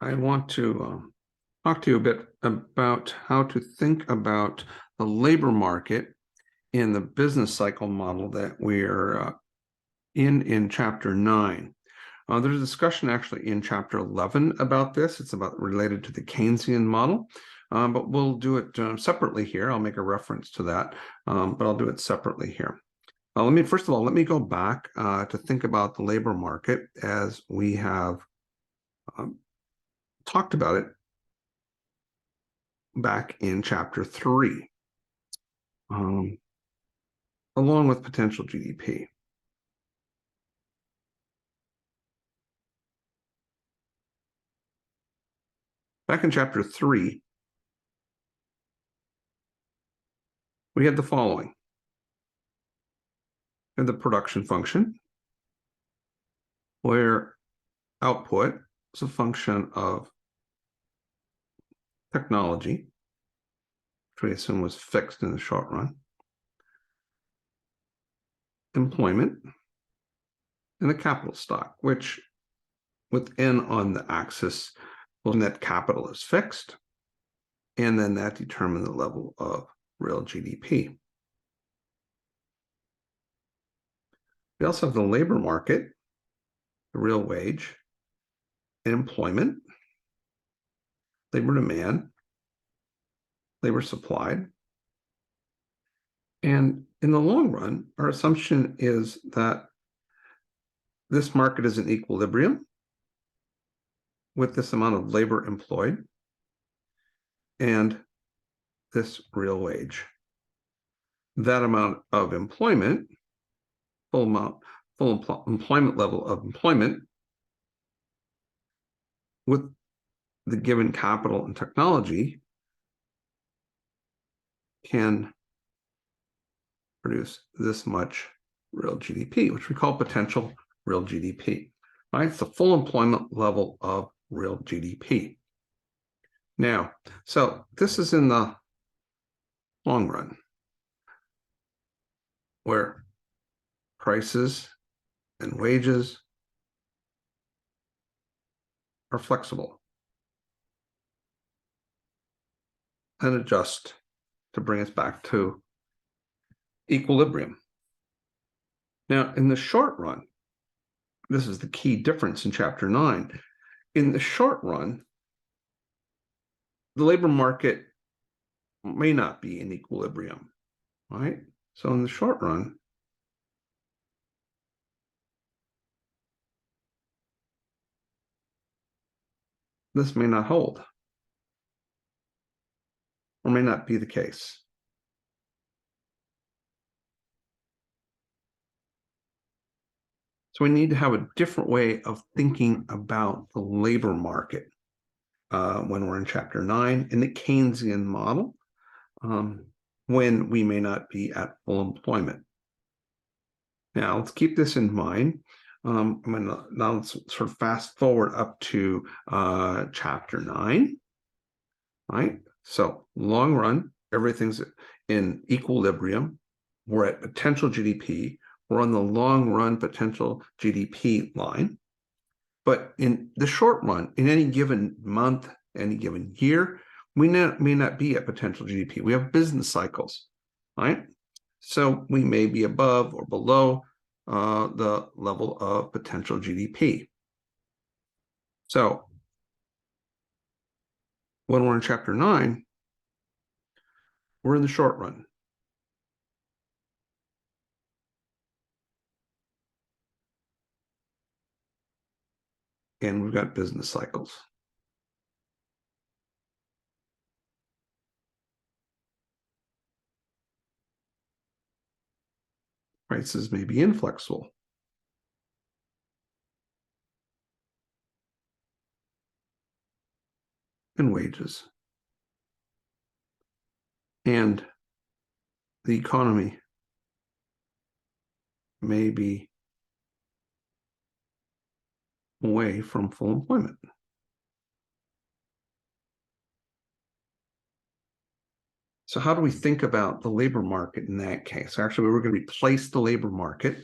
I want to talk to you a bit about how to think about the labor market in the business cycle model that we're in Chapter 9. There's a discussion actually in Chapter 11 about this. It's about related to the Keynesian model, but we'll do it separately here. I'll make a reference to that, but I'll do it separately here. First of all, let me go back to think about the labor market as we have talked about it back in Chapter 3, along with potential GDP. Back in Chapter 3, we had the following. We had the production function, where output is a function of technology, which we assume was fixed in the short run, employment, and the capital stock, which with N on the axis, well, net capital is fixed, and then that determines the level of real GDP. We also have the labor market, the real wage, and employment, labor demand, labor supplied. And in the long run, our assumption is that this market is in equilibrium with this amount of labor employed and this real wage. That amount of employment, full employment level of employment with the given capital and technology can produce this much real GDP, which we call potential real GDP. Right? It's the full employment level of real GDP. Now, so this is in the long run, where prices and wages are flexible and adjust to bring us back to equilibrium. Now, in the short run, this is the key difference in Chapter 9. In the short run, the labor market may not be in equilibrium, right? So in the short run, this may not hold or may not be the case. So we need to have a different way of thinking about the labor market when we're in Chapter 9 in the Keynesian model, when we may not be at full employment. Now, let's keep this in mind. I'm going to now let's sort of fast forward up to Chapter 9. Right? So long run, everything's in equilibrium. We're at potential GDP. We're on the long run potential GDP line. But in the short run, in any given month, any given year, we may not be at potential GDP. We have business cycles, right? So we may be above or below the level of potential GDP. So when we're in Chapter 9, we're in the short run. And we've got business cycles. Prices may be inflexible. And wages. And the economy may be away from full employment. So how do we think about the labor market in that case? Actually, we're going to replace the labor market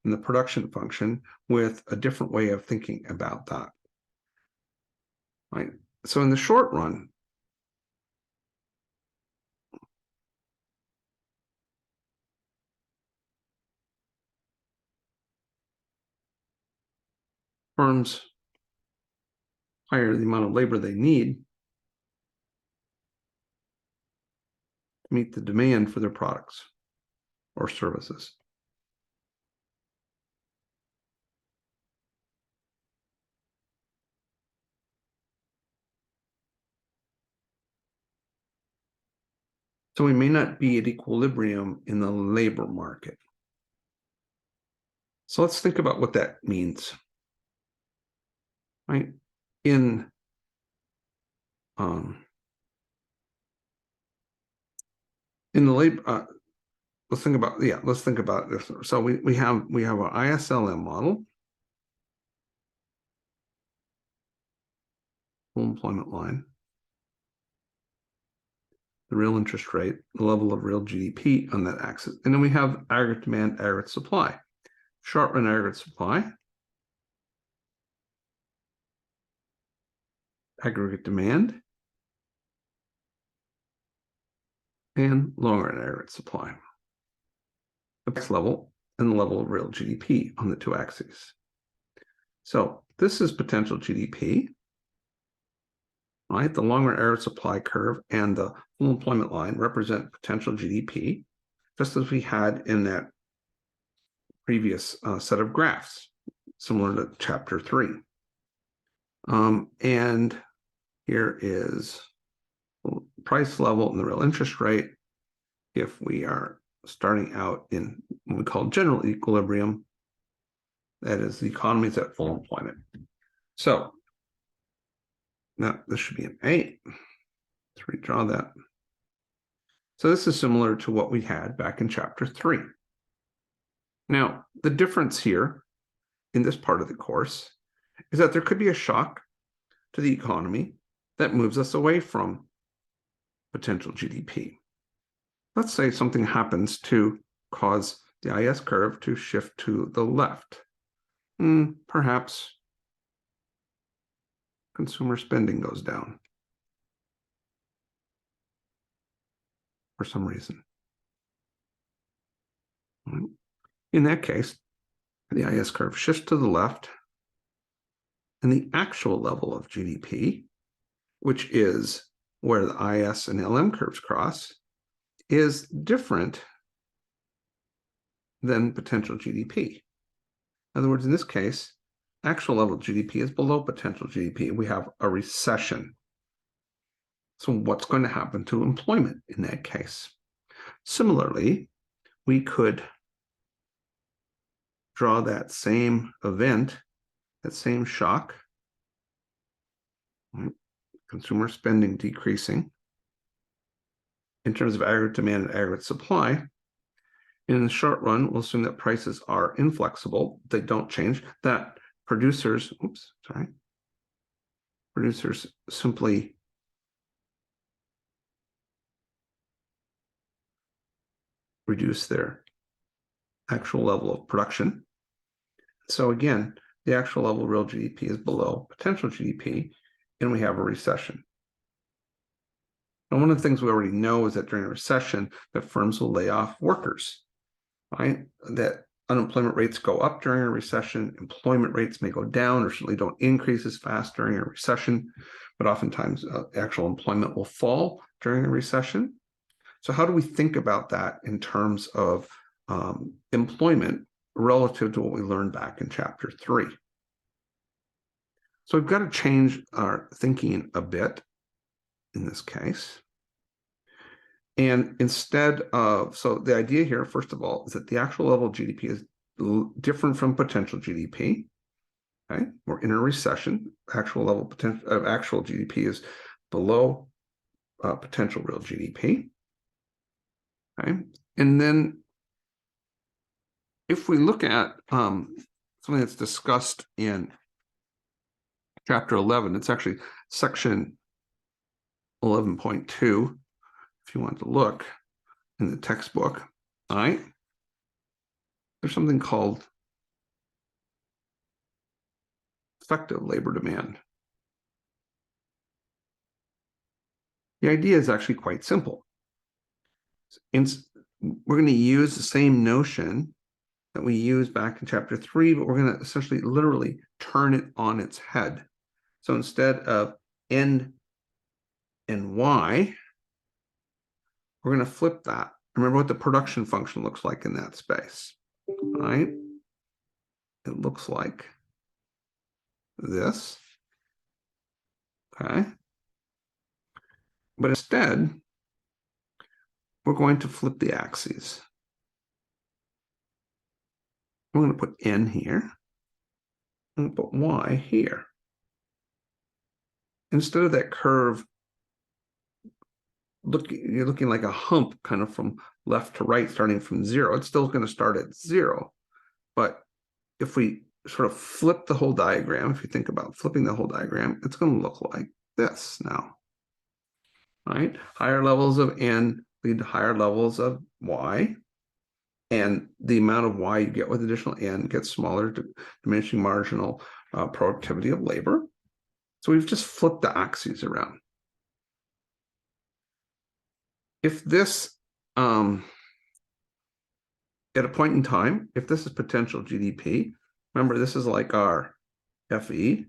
in the production function with a different way of thinking about that. right? So in the short run, firms hire the amount of labor they need to meet the demand for their products or services. So we may not be at equilibrium in the labor market. So let's think about what that means, right? In the labor, let's think about this. So we have an ISLM model, full employment line, the real interest rate, the level of real GDP on that axis, and then we have aggregate demand, aggregate supply. Short run aggregate supply, aggregate demand, and long run aggregate supply. The price level and the level of real GDP on the two axes. So this is potential GDP, right? The long run aggregate supply curve and the full employment line represent potential GDP, just as we had in that previous set of graphs, similar to chapter 3. And here is price level and the real interest rate if we are starting out in what we call general equilibrium, that is, the economy is at full employment. So now this should be an 8. Let's redraw that. So this is similar to what we had back in chapter 3. Now, the difference here in this part of the course is that there could be a shock to the economy that moves us away from potential GDP. Let's say something happens to cause the IS curve to shift to the left. Perhaps consumer spending goes down for some reason. In that case, the IS curve shifts to the left, and the actual level of GDP, which is where the IS and LM curves cross, is different than potential GDP. In other words, in this case, actual level of GDP is below potential GDP. We have a recession. So what's going to happen to employment in that case? Similarly, we could draw that same event, that same shock, right? Consumer spending decreasing in terms of aggregate demand and aggregate supply. In the short run, we'll assume that prices are inflexible, they don't change, that producers simply reduce their actual level of production. So again, the actual level of real GDP is below potential GDP, and we have a recession. And one of the things we already know is that during a recession, that firms will lay off workers, right? That unemployment rates go up during a recession, employment rates may go down or certainly don't increase as fast during a recession, but oftentimes actual employment will fall during a recession. So how do we think about that in terms of employment relative to what we learned back in chapter 3? So we've got to change our thinking a bit in this case. And instead of, so the idea here, first of all, is that the actual level of GDP is different from potential GDP. Okay, we're in a recession. Actual level of actual GDP is below potential real GDP. Okay, and then if we look at something that's discussed in chapter 11, it's actually section 11.2, if you want to look in the textbook. All right, there's something called effective labor demand. The idea is actually quite simple. We're going to use the same notion that we used back in chapter 3, but we're going to essentially literally turn it on its head. So instead of n and y, we're going to flip that. Remember what the production function looks like in that space, right? It looks like this, okay? But instead, we're going to flip the axes. We're going to put n here, and put y here. Instead of that curve you're looking like a hump kind of from left to right, starting from 0, it's still going to start at 0. But if we sort of flip the whole diagram, if you think about flipping the whole diagram, it's going to look like this now, right? Higher levels of n lead to higher levels of y, and the amount of y you get with additional n gets smaller, diminishing marginal productivity of labor. So we've just flipped the axes around. If this, at a point in time, if this is potential GDP, remember this is like our FE,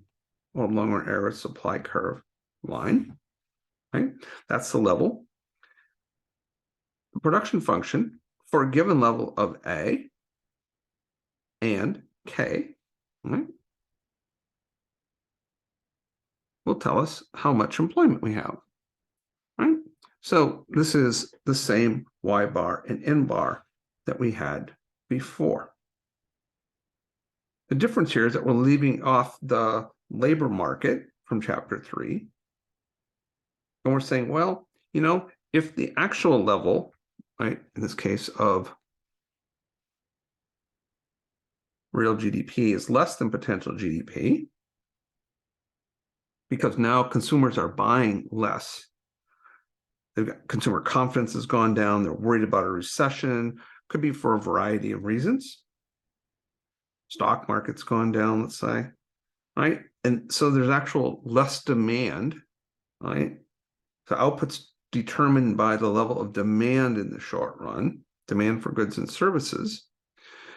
or long-run average supply curve line, right? That's the level. The production function for a given level of A and K, right, will tell us how much employment we have, right? So this is the same Y bar and N bar that we had before. The difference here is that we're leaving off the labor market from chapter 3. And we're saying, well, you know, if the actual level, right, in this case of real GDP is less than potential GDP, because now consumers are buying less. They've got consumer confidence has gone down. They're worried about a recession. Could be for a variety of reasons. Stock market's gone down, let's say, right? And so there's actual less demand, right? So output's determined by the level of demand in the short run, demand for goods and services.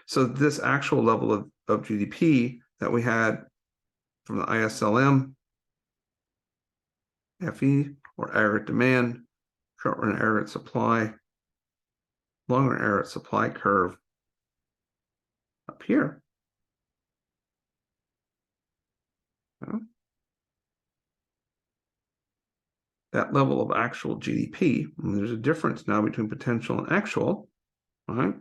So this actual level of GDP that we had from the ISLM, FE, or aggregate demand, short-run aggregate supply, long-run aggregate supply curve up here. That level of actual GDP, and there's a difference now between potential and actual, right?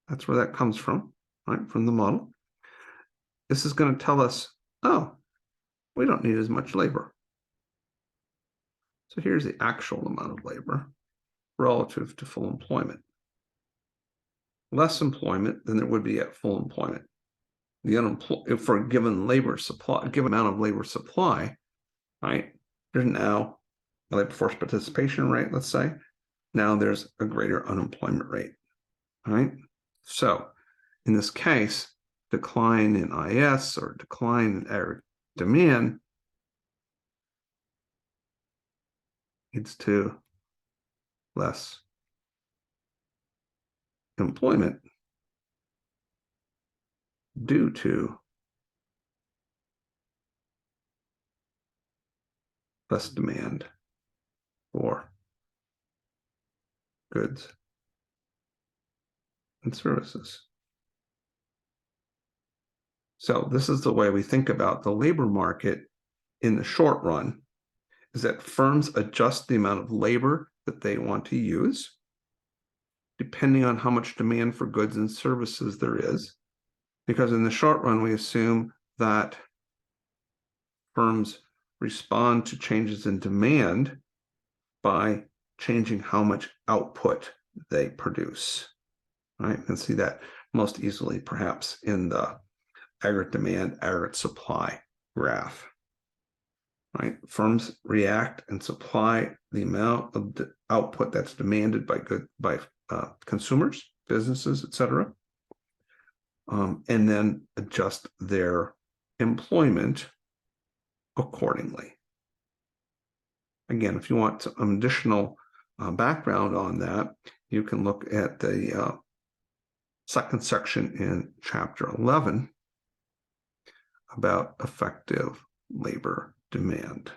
That's where that comes from, right? From the model. This is going to tell us, oh, we don't need as much labor. So here's the actual amount of labor relative to full employment. Less employment than there would be at full employment. The for a given labor supply, given amount of labor supply, right? There's now a labor force participation rate, let's say. Now there's a greater unemployment rate, right? So in this case, decline in IS or decline in aggregate demand leads to less employment due to less demand for goods and services. So this is the way we think about the labor market in the short run, is that firms adjust the amount of labor that they want to use depending on how much demand for goods and services there is. Because in the short run, we assume that firms respond to changes in demand by changing how much output they produce. Right? You can see that most easily perhaps in the aggregate demand, aggregate supply graph. Right? Firms react and supply the amount of output that's demanded by consumers, businesses, etc., and then adjust their employment accordingly. Again, if you want some additional background on that, you can look at the second section in chapter 11 about effective labor demand.